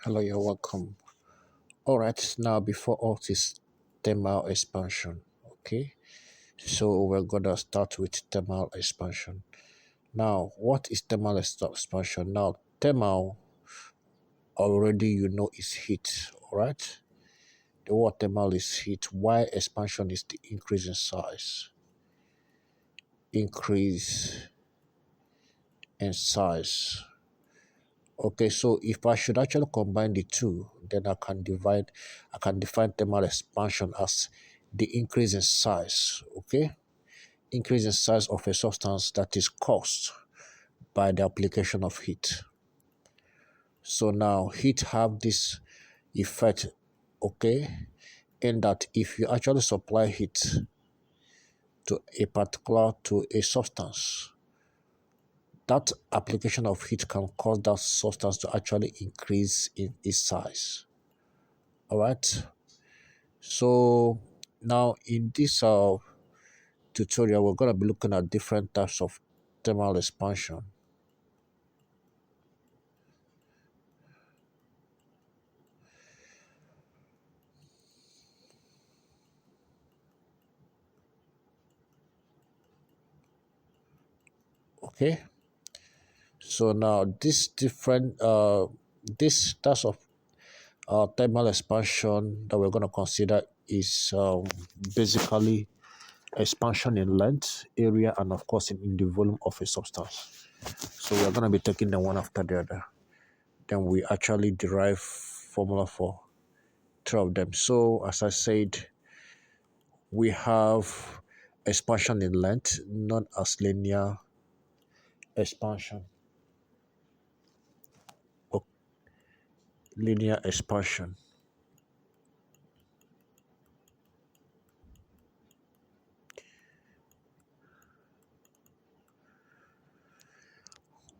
Hello, you're welcome. All right, now before all this thermal expansion, okay? So we're gonna start with thermal expansion. Now, what is expansion? Now, thermal already is heat, all right? The word thermal is heat. Why expansion is the increase in size? Increase in size. Okay, so if I should actually combine the two, then I can define thermal expansion as the increase in size, okay? Increase in size of a substance that is caused by the application of heat. So now heat have this effect, okay, in that if you actually supply heat to a substance, that application of heat can cause that substance to actually increase in its size. All right. So now in this tutorial, we're going to be looking at different types of thermal expansion. Okay. So now this types of thermal expansion that we're going to consider is basically expansion in length, area, and of course in the volume of a substance. So we're going to be taking them one after the other. Then we actually derive formula for three of them. So as I said, we have expansion in length, known as linear expansion or linear expansion.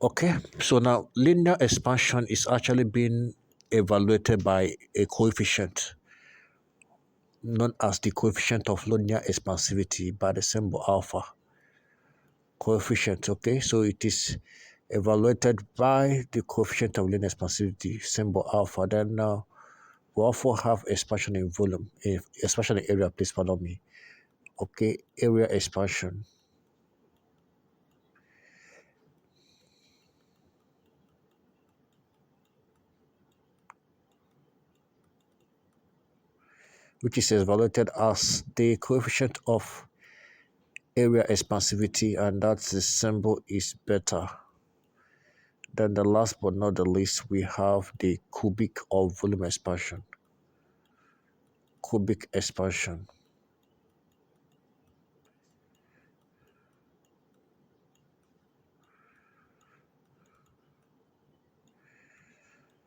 Okay, so now linear expansion is actually being evaluated by a coefficient known as the coefficient of linear expansivity by the symbol alpha. Coefficient, okay, so it is evaluated by the coefficient of linear expansivity, symbol alpha. Then we also have expansion in volume, expansion in area, please pardon me. Okay, area expansion. Which is evaluated as the coefficient of area expansivity, and that's the symbol is beta. Then the last but not the least, we have the cubic or volume expansion. Cubic expansion.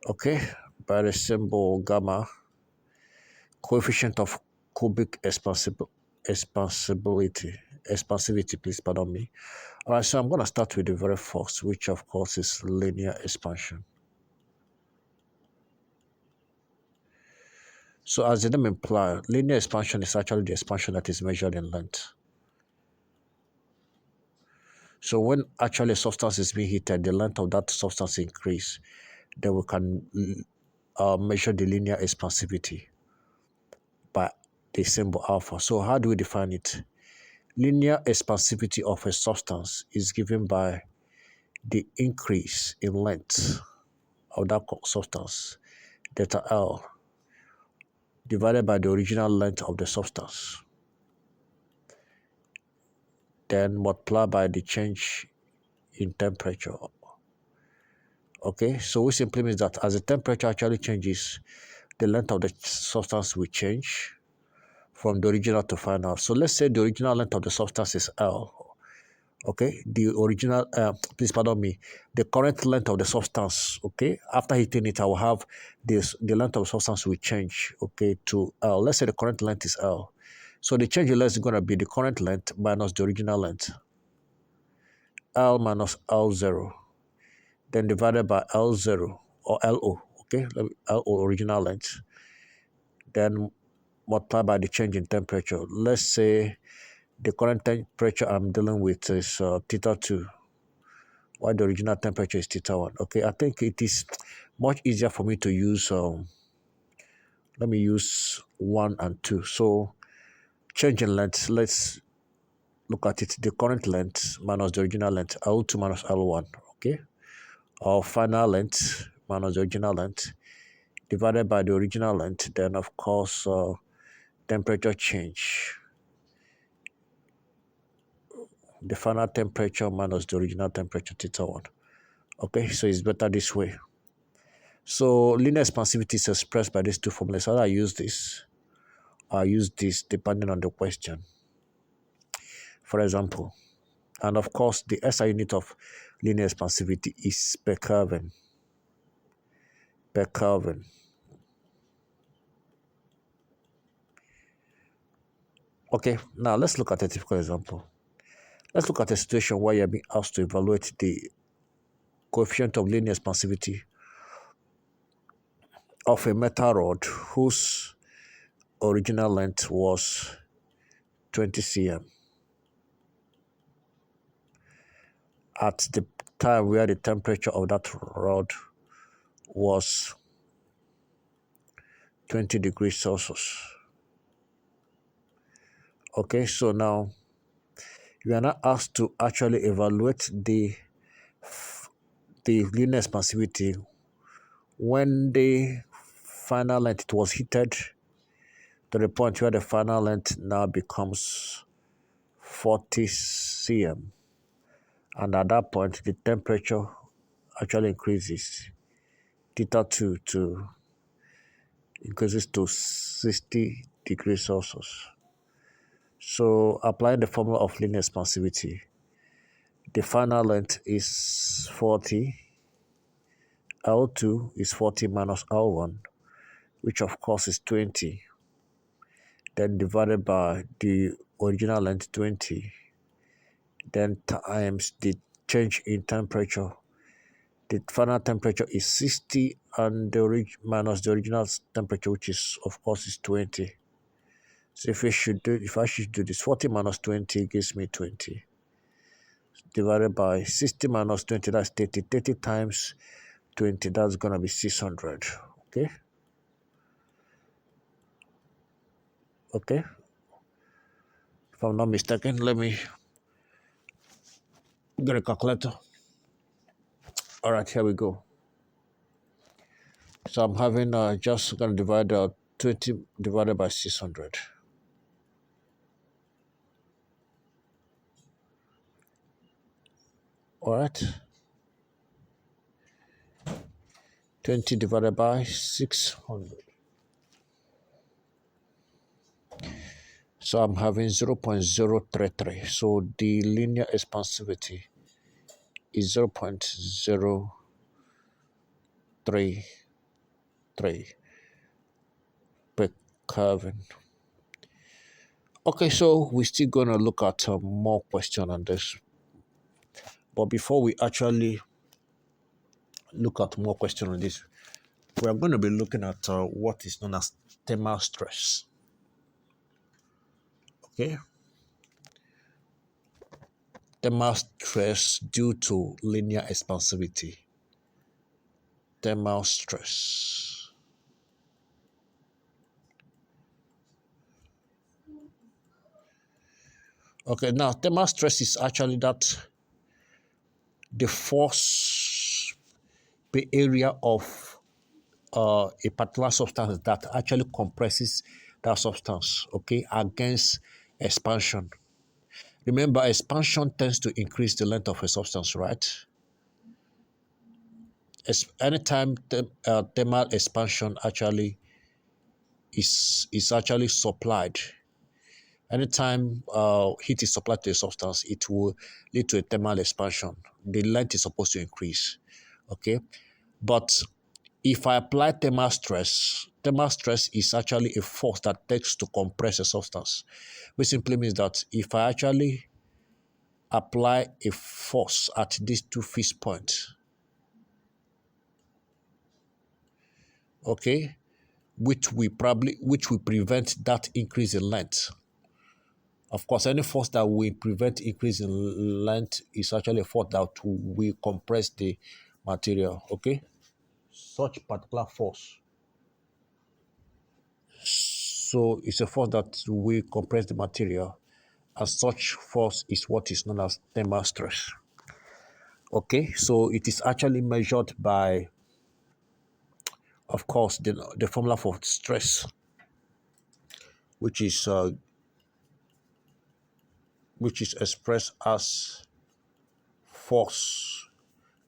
Okay, by the symbol gamma, coefficient of cubic expansivity, please pardon me. All right, so I'm going to start with the very first, which of course is linear expansion. So as the name implies, linear expansion is actually the expansion that is measured in length. So when actually a substance is being heated, the length of that substance increase, then we can measure the linear expansivity by the symbol alpha. So how do we define it? Linear expansivity of a substance is given by the increase in length of that substance, delta L, divided by the original length of the substance, then multiplied by the change in temperature. Okay, so which simply means that as the temperature actually changes, the length of the substance will change from the original to final. So let's say the original length of the substance is L. Okay, the original, please pardon me, the current length of the substance, okay, after heating it, I will have the length of the substance will change, okay, to L. Let's say the current length is L. So the change in length is going to be the current length minus the original length, L minus L0, then divided by L0 or LO, okay, LO original length, then multiplied by the change in temperature. Let's say the current temperature I'm dealing with is theta 2, while the original temperature is theta 1. Okay, I think it is much easier for me to use, let me use 1 and 2. So change in length, let's look at it. The current length minus the original length, L2 minus L1, okay? Or final length minus the original length divided by the original length. Then, of course, temperature change. The final temperature minus the original temperature, theta 1. Okay, so it's better this way. So linear expansivity is expressed by these two formulas. How do I use this? I use this depending on the question. For example, and of course, the SI unit of linear expansivity is per Kelvin. Per Kelvin. Okay, now let's look at a typical example. Let's look at a situation where you're being asked to evaluate the coefficient of linear expansivity of a metal rod whose original length was 20 cm. At the time where the temperature of that rod was 20 degrees Celsius. Okay, so now you are not asked to actually evaluate the linear expansivity when the final length it was heated to the point where the final length now becomes 40 cm, and at that point the temperature actually increases theta 2 to increases to 60 degrees Celsius. So applying the formula of linear expansivity, the final length is 40, L2 is 40 minus L1, which of course is 20, then divided by the original length 20, then times the change in temperature. The final temperature is 60 and minus the original temperature, which is of course is 20. So if I should do this, 40 minus 20 gives me 20. Divided by 60 minus 20, that's 30. 30 times 20, that's gonna be 600. Okay. Okay. If I'm not mistaken, let me get a calculator. All right, here we go. So I'm having just gonna divide 20 divided by 600. All right. 20 divided by 600. So I'm having 0.033. So the linear expansivity is 0.033 per Kelvin. Okay, so we're still gonna look at more question on this. But before we actually look at more question on this, we are going to be looking at what is known as thermal stress. Okay, thermal stress due to linear expansivity. Thermal stress. Okay, now thermal stress is actually that the force per area of a particular substance that actually compresses that substance, okay, against expansion. Remember, expansion tends to increase the length of a substance, right? Anytime thermal expansion actually is actually supplied, anytime heat is supplied to a substance, it will lead to a thermal expansion. The length is supposed to increase, okay? But if I apply thermal stress is actually a force that takes to compress a substance, which simply means that if I actually apply a force at these two fixed points, okay, which will prevent that increase in length. Of course, any force that will prevent increase in length is actually a force that will compress the material, okay? such particular force. So it's a force that will compress the material, and such force is what is known as thermal stress. Okay, so it is actually measured by, of course, the formula for stress, which is uh, which is expressed as force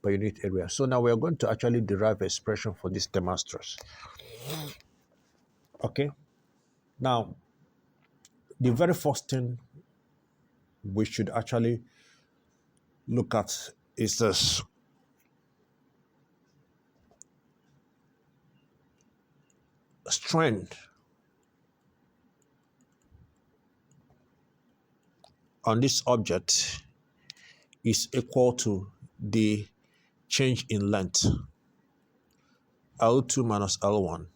per unit area. So now we are going to actually derive expression for this thermal stress. Okay, now the very first thing we should actually look at is this strain on this object is equal to the change in length, L2 minus L1,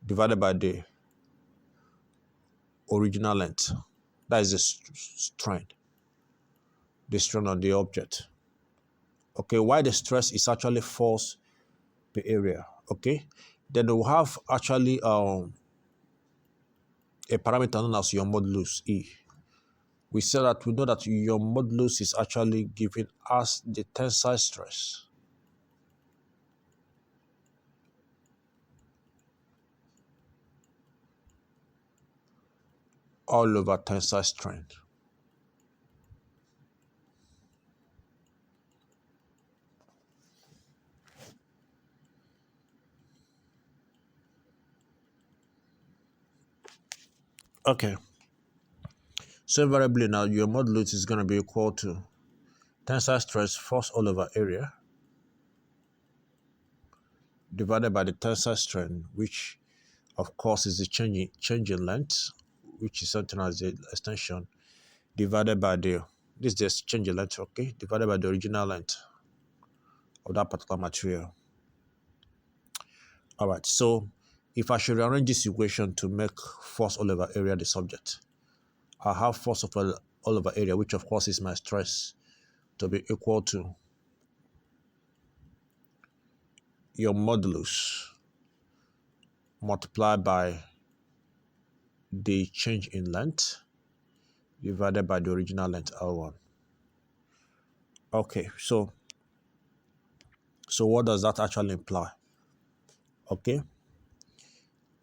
divided by the original length. That is the strain on the object. Okay, why the stress is actually force per area. Okay, then we'll have actually a parameter known as your modulus E. We say that we know that your modulus is actually giving us the tensile stress. All over tensile strength. Okay, so invariably now your modulus is going to be equal to tensile stress force all over area divided by the tensile strength, which of course is the change in length, which is something as the extension, divided by this is the change in length, okay, divided by the original length of that particular material. All right, so if I should rearrange this equation to make force all over area the subject, I have force of all over area, which of course is my stress, to be equal to your modulus multiplied by the change in length divided by the original length L1. Okay, so what does that actually imply? Okay,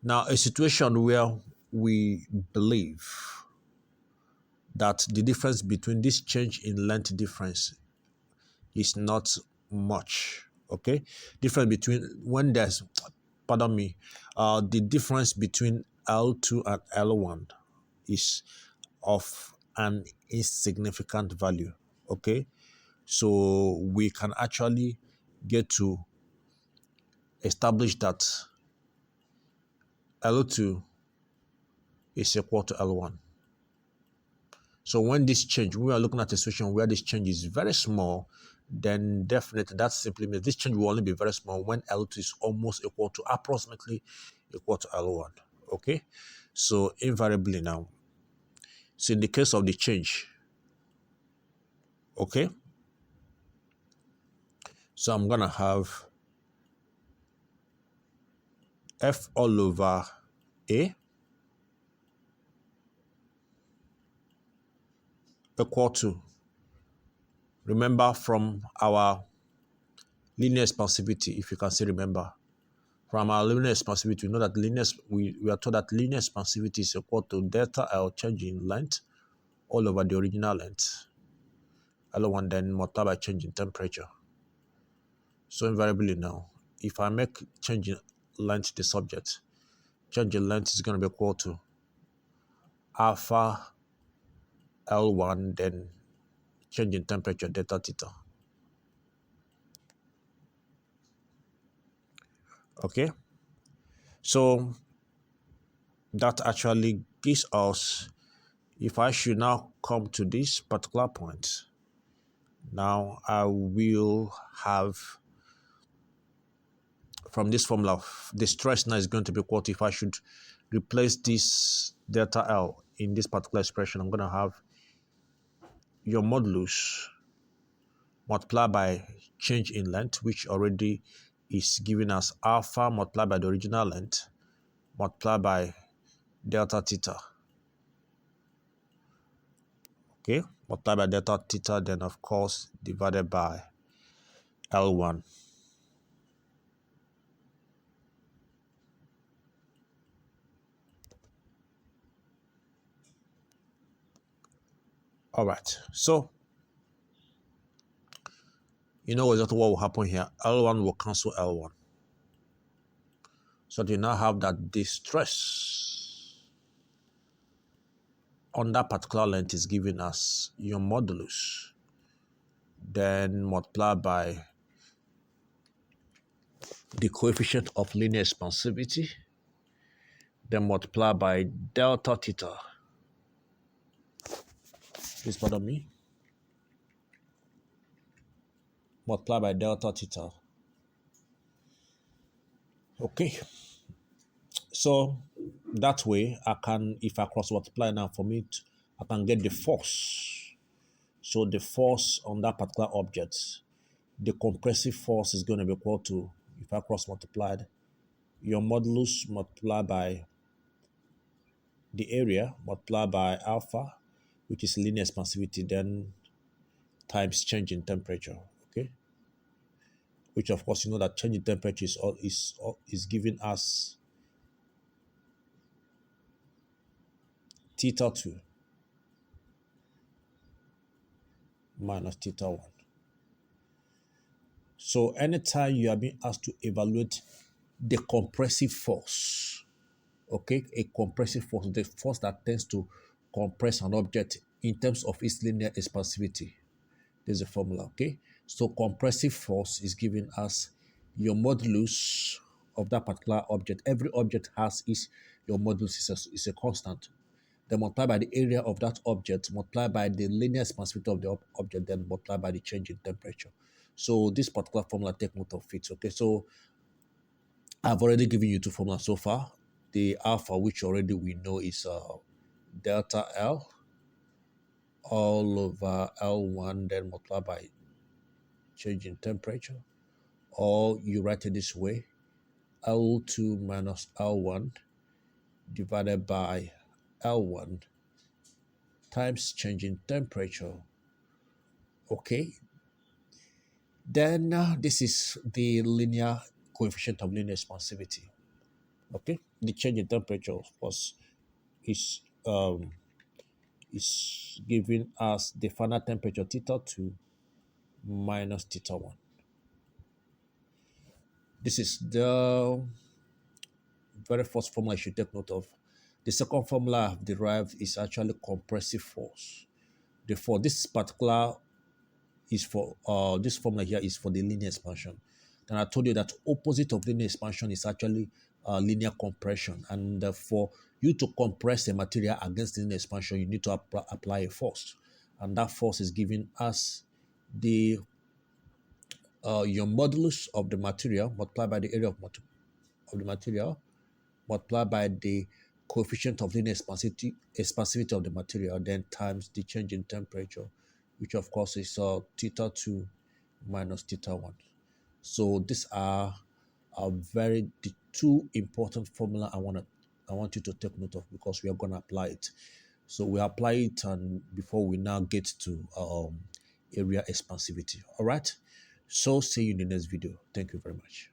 now a situation where we believe that the difference between this change in length difference is not much. Okay, difference between when there's, pardon me, the difference between L2 and L1 is of an insignificant value. Okay, so we can actually get to establish that L2 is equal to L1. So when this change, we are looking at a situation where this change is very small, then definitely that simply means this change will only be very small when L2 is almost equal to, approximately equal to L1. Okay, so invariably now, so in the case of the change, okay, so I'm gonna have F all over A equal to, remember from our linear expansivity, if you can still remember, from our linear expansivity, we know that we are told that linear expansivity is equal to delta L change in length all over the original length, L1, then multiplied by change in temperature. So invariably now, if I make change in length the subject, change in length is going to be equal to alpha L1, then change in temperature delta theta. Okay, so that actually gives us, if I should now come to this particular point, now I will have, from this formula, the stress now is going to be equal to, if I should replace this delta L in this particular expression, I'm going to have your modulus multiplied by change in length, which already is giving us alpha multiplied by the original length multiplied by delta theta. Okay, multiplied by delta theta, then of course divided by L1. All right, so you know exactly what will happen here. L1 will cancel L1. So you now have that the stress on that particular length is giving us your modulus, then multiplied by the coefficient of linear expansivity, then multiplied by delta theta. Please pardon me. Multiplied by delta theta. Okay. So that way I can, if I cross multiply now from it, I can get the force. So the force on that particular object, the compressive force is going to be equal to, if I cross multiplied, your modulus multiplied by the area multiplied by alpha, which is linear expansivity, then times change in temperature. Okay, which of course you know that change in temperature is giving us theta 2 minus theta 1. So anytime you are being asked to evaluate the compressive force, okay, a compressive force, the force that tends to compress an object in terms of its linear expansivity, there's a formula, okay? So compressive force is giving us your modulus of that particular object. Every object has your modulus is a constant. Then multiply by the area of that object, multiply by the linear expansivity of the object, then multiply by the change in temperature. So this particular formula, take note of it. Okay, so I've already given you two formulas so far. The alpha, which already we know is delta L all over L1, then multiply by change in temperature. Or you write it this way, L2 minus L1 divided by L1 times change in temperature. Okay, then this is the linear coefficient of linear expansivity. Okay, the change in temperature, of course, is giving us the final temperature theta 2 minus theta 1. This is the very first formula you should take note of. The second formula I've derived is actually compressive force. Therefore, this particular is for this formula here is for the linear expansion. And I told you that opposite of linear expansion is actually linear compression. And for you to compress a material against linear expansion, you need to apply a force. And that force is giving us the your modulus of the material multiplied by the area of the material multiplied by the coefficient of linear expansivity of the material, then times the change in temperature, which of course is theta 2 minus theta 1. So these are the two important formula I want you to take note of, because we are going to apply it. So we apply it and before we now get to area expansivity. All right. So see you in the next video. Thank you very much.